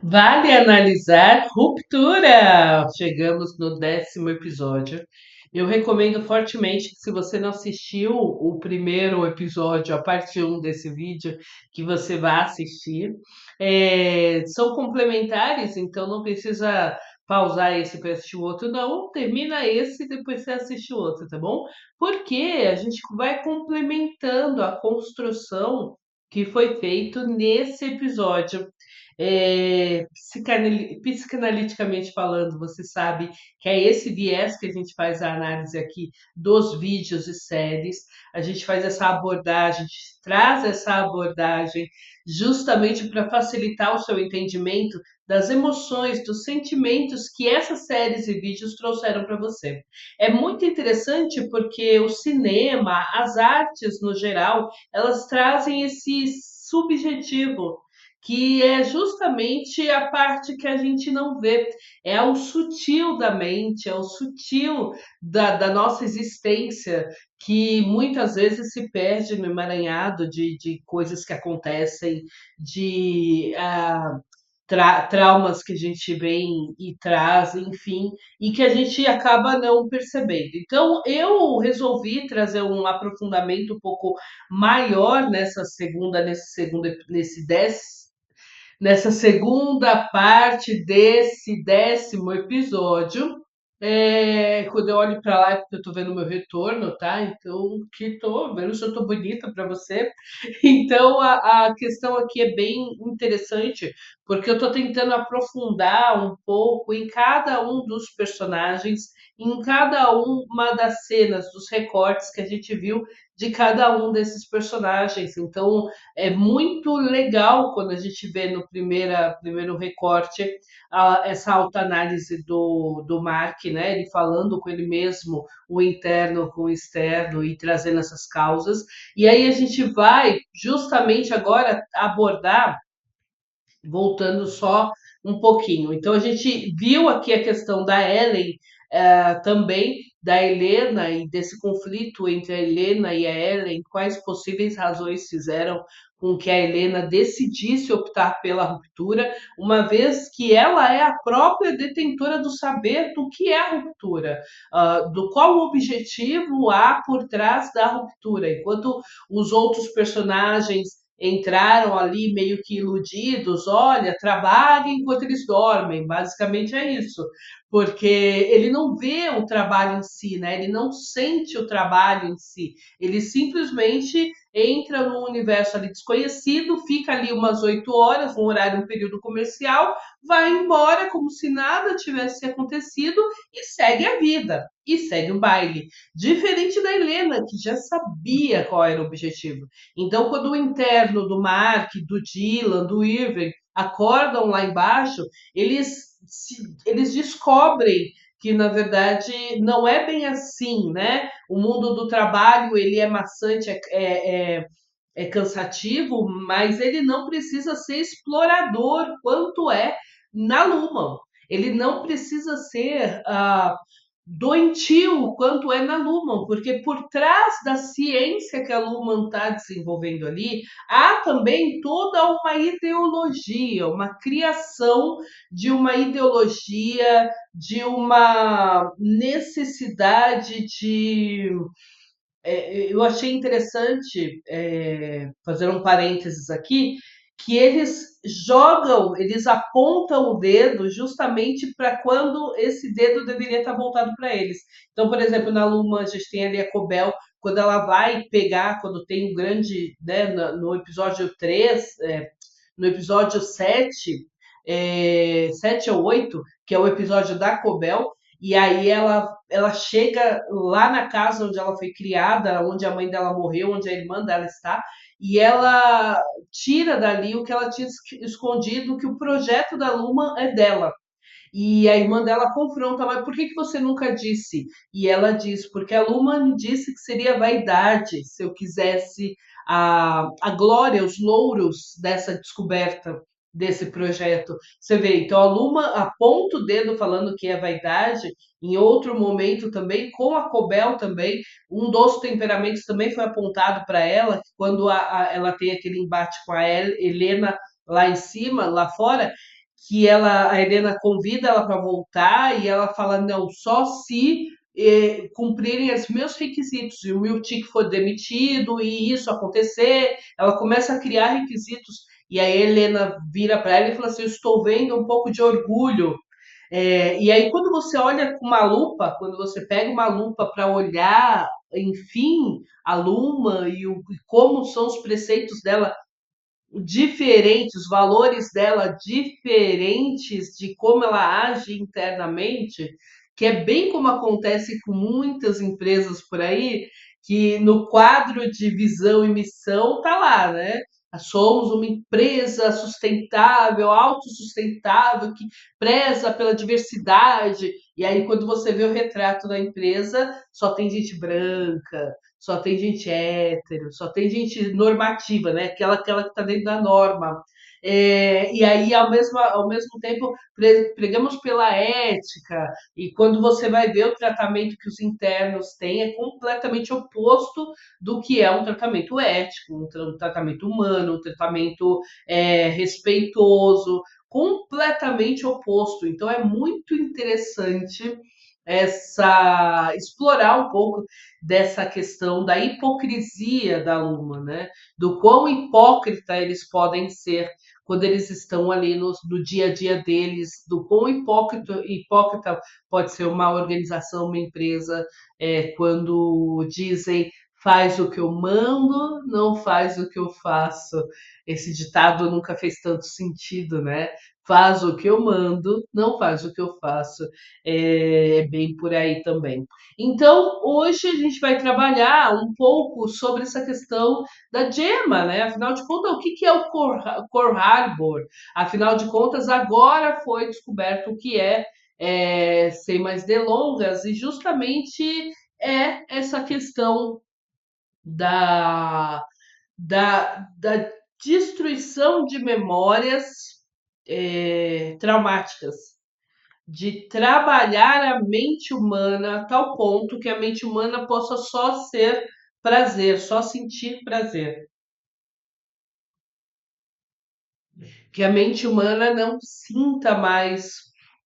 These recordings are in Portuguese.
Vale analisar Ruptura! Chegamos no 10º episódio. Eu recomendo fortemente que, se você não assistiu o primeiro episódio, a parte um desse vídeo, que você vá assistir. São complementares, então não precisa pausar esse para assistir o outro, não. Termina esse e depois você assiste o outro, tá bom? Porque a gente vai complementando a construção que foi feito nesse episódio. Psicanaliticamente falando, você sabe que é esse viés que a gente faz a análise aqui dos vídeos e séries. A gente faz essa abordagem, a gente traz essa abordagem justamente para facilitar o seu entendimento das emoções, dos sentimentos que essas séries e vídeos trouxeram para você. É muito interessante porque o cinema, as artes no geral, elas trazem esse subjetivo, que é justamente a parte que a gente não vê. É o sutil da mente, é o sutil da nossa existência, que muitas vezes se perde no emaranhado de coisas que acontecem, de traumas que a gente vem e traz, enfim, e que a gente acaba não percebendo. Então, eu resolvi trazer um aprofundamento um pouco maior nessa segunda parte desse 10º episódio. Quando eu olho para lá é porque eu tô vendo o meu retorno, tá? Então, que tô vendo se eu tô bonita para você. Então, a questão aqui é bem interessante, porque eu tô tentando aprofundar um pouco em cada um dos personagens, em cada uma das cenas, dos recortes que a gente viu de cada um desses personagens. Então, é muito legal quando a gente vê no primeiro recorte essa autoanálise do Mark, né? Ele falando com ele mesmo, o interno com o externo e trazendo essas causas. E aí a gente vai justamente agora abordar, voltando só um pouquinho. Então a gente viu aqui a questão da Ellen, também da Helena e desse conflito entre a Helena e a Ellen, quais possíveis razões fizeram com que a Helena decidisse optar pela ruptura, uma vez que ela é a própria detentora do saber do que é a ruptura, do qual o objetivo há por trás da ruptura, enquanto os outros personagens entraram ali meio que iludidos, olha, trabalhem enquanto eles dormem, basicamente é isso, porque ele não vê o trabalho em si, né? Ele não sente o trabalho em si, ele simplesmente entra num universo ali desconhecido, fica ali umas 8 horas, um horário, um período comercial, vai embora como se nada tivesse acontecido e segue a vida, e segue o baile. Diferente da Helena, que já sabia qual era o objetivo. Então, quando o interno do Mark, do Dylan, do Irving acordam lá embaixo, eles descobrem que, na verdade, não é bem assim, né? O mundo do trabalho, ele é maçante, é cansativo, mas ele não precisa ser explorador quanto é na Lumen. Ele não precisa ser doentio quanto é na Lumen, porque por trás da ciência que a Lumen está desenvolvendo ali, há também toda uma ideologia, uma criação de uma ideologia, de uma necessidade de. Eu achei interessante, fazer um parênteses aqui, que eles apontam o dedo justamente para quando esse dedo deveria estar voltado para eles. Então, por exemplo, na Luma, a gente tem ali a Cobel, quando ela vai pegar, quando tem um grande, né, no episódio 3, no episódio 7, 7 ou 8, que é o episódio da Cobel, e aí ela chega lá na casa onde ela foi criada, onde a mãe dela morreu, onde a irmã dela está, e ela tira dali o que ela tinha escondido, que o projeto da Luma é dela. E a irmã dela confronta, mas por que você nunca disse? E ela diz, porque a Luma me disse que seria vaidade se eu quisesse a glória, os louros dessa descoberta, desse projeto. Você vê, então a Luma aponta o dedo falando que é vaidade, em outro momento também, com a Cobel também, um dos temperamentos também foi apontado para ela, quando ela tem aquele embate com a Helena lá em cima, lá fora, que a Helena convida ela para voltar e ela fala, não, só se cumprirem os meus requisitos e o Miltic for demitido e isso acontecer, ela começa a criar requisitos e a Helena vira para ela e fala assim, eu estou vendo um pouco de orgulho. E aí quando você olha com uma lupa, quando você pega uma lupa para olhar, enfim, a Luma e como são os preceitos dela diferentes, os valores dela diferentes de como ela age internamente, que é bem como acontece com muitas empresas por aí, que no quadro de visão e missão tá lá, né? Somos uma empresa sustentável, autossustentável, que preza pela diversidade. E aí, quando você vê o retrato da empresa, só tem gente branca, só tem gente hétero, só tem gente normativa, né? Aquela que está dentro da norma. E aí, ao mesmo tempo, pregamos pela ética, e quando você vai ver o tratamento que os internos têm, é completamente oposto do que é um tratamento ético, um tratamento humano, um tratamento respeitoso, completamente oposto. Então, é muito interessante explorar um pouco dessa questão da hipocrisia da Uma, né? Do quão hipócrita eles podem ser quando eles estão ali no dia a dia deles, do quão hipócrita pode ser uma organização, uma empresa, quando dizem faz o que eu mando, não faz o que eu faço. Esse ditado nunca fez tanto sentido, né? Faz o que eu mando, não faz o que eu faço. É bem por aí também. Então, hoje a gente vai trabalhar um pouco sobre essa questão da Gemma, né? Afinal de contas, o que que é o Core Harbor? Afinal de contas, agora foi descoberto o que sem mais delongas, e justamente é essa questão da, da destruição de memórias traumáticas, de trabalhar a mente humana a tal ponto que a mente humana possa só ser prazer, só sentir prazer. Que a mente humana não sinta mais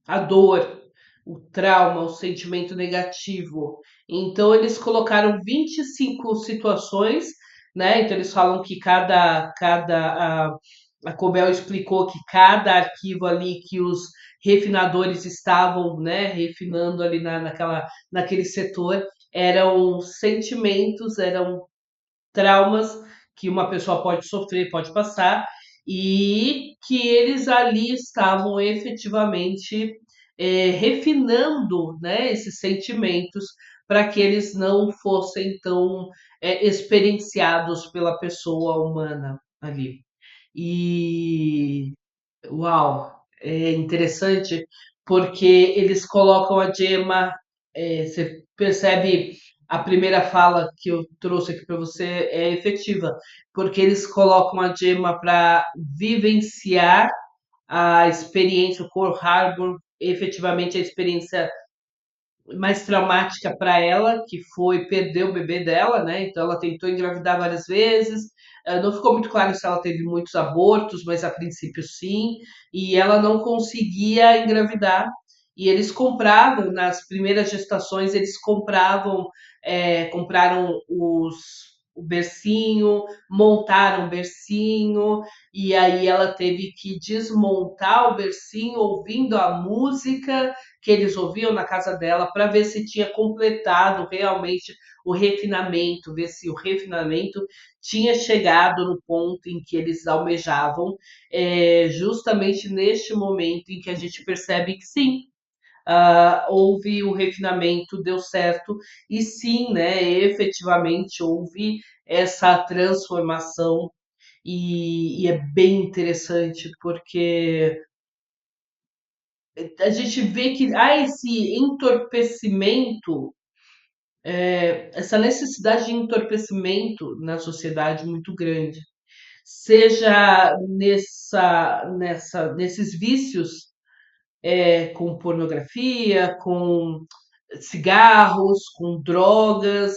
a dor, o trauma, o sentimento negativo. Então, eles colocaram 25 situações, né? Então, eles falam que a Cobel explicou que cada arquivo ali que os refinadores estavam, né, refinando ali naquele setor, eram sentimentos, eram traumas que uma pessoa pode sofrer, pode passar, e que eles ali estavam efetivamente refinando, né, esses sentimentos para que eles não fossem tão experienciados pela pessoa humana ali. E uau, é interessante porque eles colocam a Gemma, você percebe a primeira fala que eu trouxe aqui para você é efetiva, porque eles colocam a Gemma para vivenciar a experiência, o Core Harbor, efetivamente a experiência mais traumática para ela, que foi perder o bebê dela, né? Então ela tentou engravidar várias vezes. Não ficou muito claro se ela teve muitos abortos, mas a princípio sim. E ela não conseguia engravidar. E eles compravam, nas primeiras gestações, eles compraram o bercinho, montaram o bercinho, e aí ela teve que desmontar o bercinho ouvindo a música que eles ouviam na casa dela para ver se tinha completado realmente o refinamento, ver se o refinamento tinha chegado no ponto em que eles almejavam, justamente neste momento em que a gente percebe que sim, houve o refinamento, deu certo, e sim, né, efetivamente houve essa transformação, e é bem interessante porque a gente vê que há esse entorpecimento, essa necessidade de entorpecimento na sociedade muito grande, seja nesses vícios, com pornografia, com cigarros, com drogas,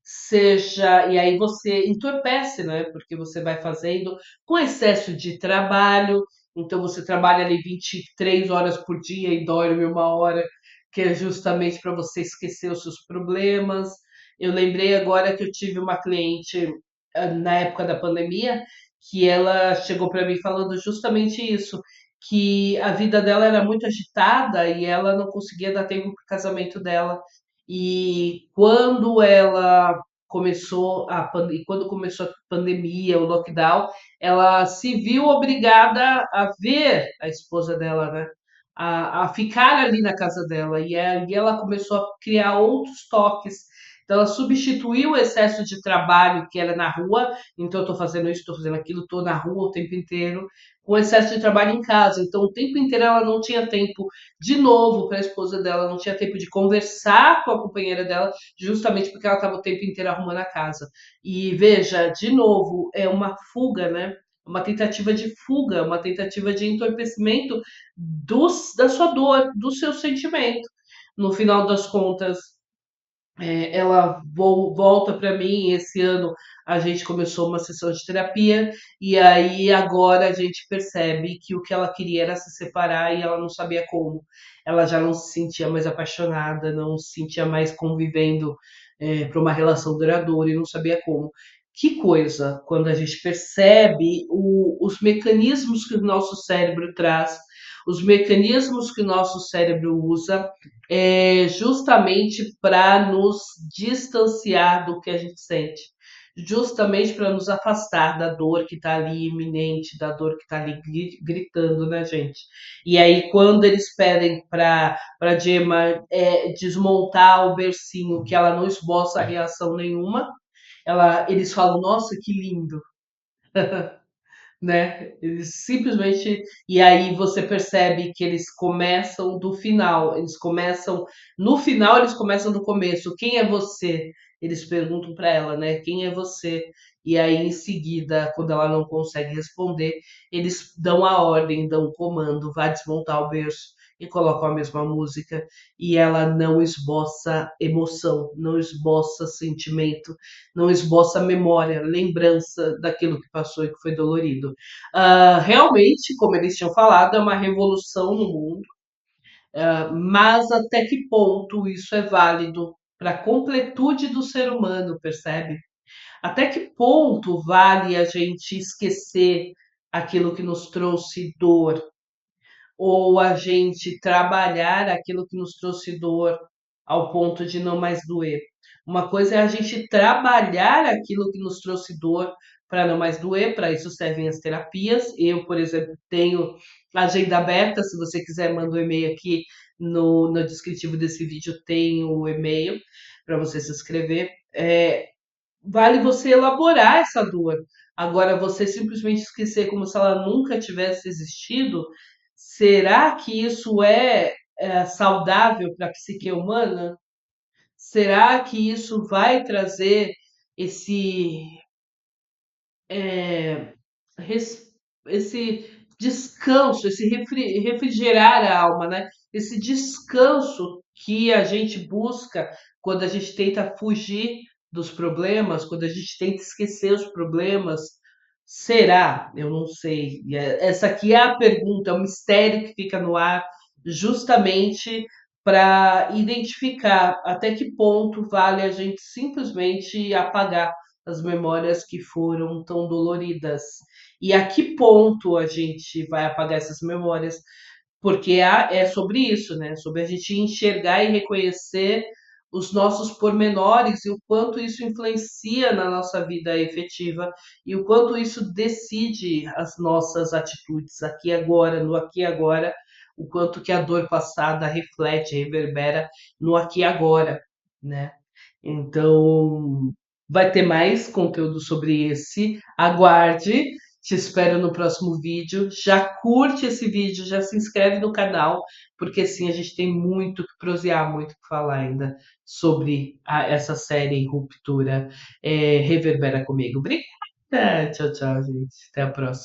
seja. E aí você entorpece, né? Porque você vai fazendo com excesso de trabalho. Então você trabalha ali 23 horas por dia e dorme 1 hora, que é justamente para você esquecer os seus problemas. Eu lembrei agora que eu tive uma cliente na época da pandemia que ela chegou para mim falando justamente isso, que a vida dela era muito agitada e ela não conseguia dar tempo para o casamento dela. E quando começou a pandemia, o lockdown, ela se viu obrigada a ver a esposa dela, né? A ficar ali na casa dela. E aí ela começou a criar outros toques. Então, ela substituiu o excesso de trabalho que era na rua. Então, eu estou fazendo isso, estou fazendo aquilo, estou na rua o tempo inteiro, com excesso de trabalho em casa. Então, o tempo inteiro ela não tinha tempo de novo para a esposa dela, não tinha tempo de conversar com a companheira dela, justamente porque ela estava o tempo inteiro arrumando a casa. E veja, de novo, é uma fuga, né? Uma tentativa de fuga, uma tentativa de entorpecimento da sua dor, do seu sentimento. No final das contas, ela volta para mim. Esse ano a gente começou uma sessão de terapia e aí agora a gente percebe que o que ela queria era se separar e ela não sabia como. Ela já não se sentia mais apaixonada, não se sentia mais convivendo para uma relação duradoura e não sabia como. Que coisa quando a gente percebe os mecanismos que o nosso cérebro traz, os mecanismos que o nosso cérebro usa justamente para nos distanciar do que a gente sente, justamente para nos afastar da dor que está ali iminente, da dor que está ali gritando na gente. E aí, quando eles pedem para Gemma desmontar o bercinho, que ela não esboça reação nenhuma, eles falam: Nossa, que lindo! Né? Eles simplesmente. E aí você percebe que eles começam do final. Eles começam. No final, eles começam do começo. Quem é você? Eles perguntam para ela, né? Quem é você? E aí, em seguida, quando ela não consegue responder, eles dão a ordem, dão o comando, vá desmontar o berço e colocam a mesma música. E ela não esboça emoção, não esboça sentimento, não esboça memória, lembrança daquilo que passou e que foi dolorido. Realmente, como eles tinham falado, é uma revolução no mundo, mas até que ponto isso é válido para a completude do ser humano, percebe? Até que ponto vale a gente esquecer aquilo que nos trouxe dor, ou a gente trabalhar aquilo que nos trouxe dor ao ponto de não mais doer. Uma coisa é a gente trabalhar aquilo que nos trouxe dor para não mais doer, para isso servem as terapias. Eu, por exemplo, tenho agenda aberta, se você quiser, manda um e-mail aqui no descritivo desse vídeo, tem o e-mail para você se inscrever. Vale você elaborar essa dor. Agora, você simplesmente esquecer como se ela nunca tivesse existido, será que isso é saudável para a psique humana? Será que isso vai trazer esse é, res- esse descanso, esse refrigerar a alma, né? Esse descanso que a gente busca quando a gente tenta fugir dos problemas, quando a gente tenta esquecer os problemas. Será? Eu não sei. Essa aqui é a pergunta, é o mistério que fica no ar, justamente para identificar até que ponto vale a gente simplesmente apagar as memórias que foram tão doloridas. E a que ponto a gente vai apagar essas memórias? Porque é sobre isso, né? Sobre a gente enxergar e reconhecer os nossos pormenores e o quanto isso influencia na nossa vida efetiva e o quanto isso decide as nossas atitudes aqui e agora, no aqui e agora, o quanto que a dor passada reflete, reverbera no aqui e agora, né? Então, vai ter mais conteúdo sobre esse. Aguarde. Te espero no próximo vídeo. Já curte esse vídeo, já se inscreve no canal, porque assim a gente tem muito que prosear, muito que falar ainda sobre essa série Ruptura. Reverbera comigo. Obrigada. Tchau, tchau, gente. Até a próxima.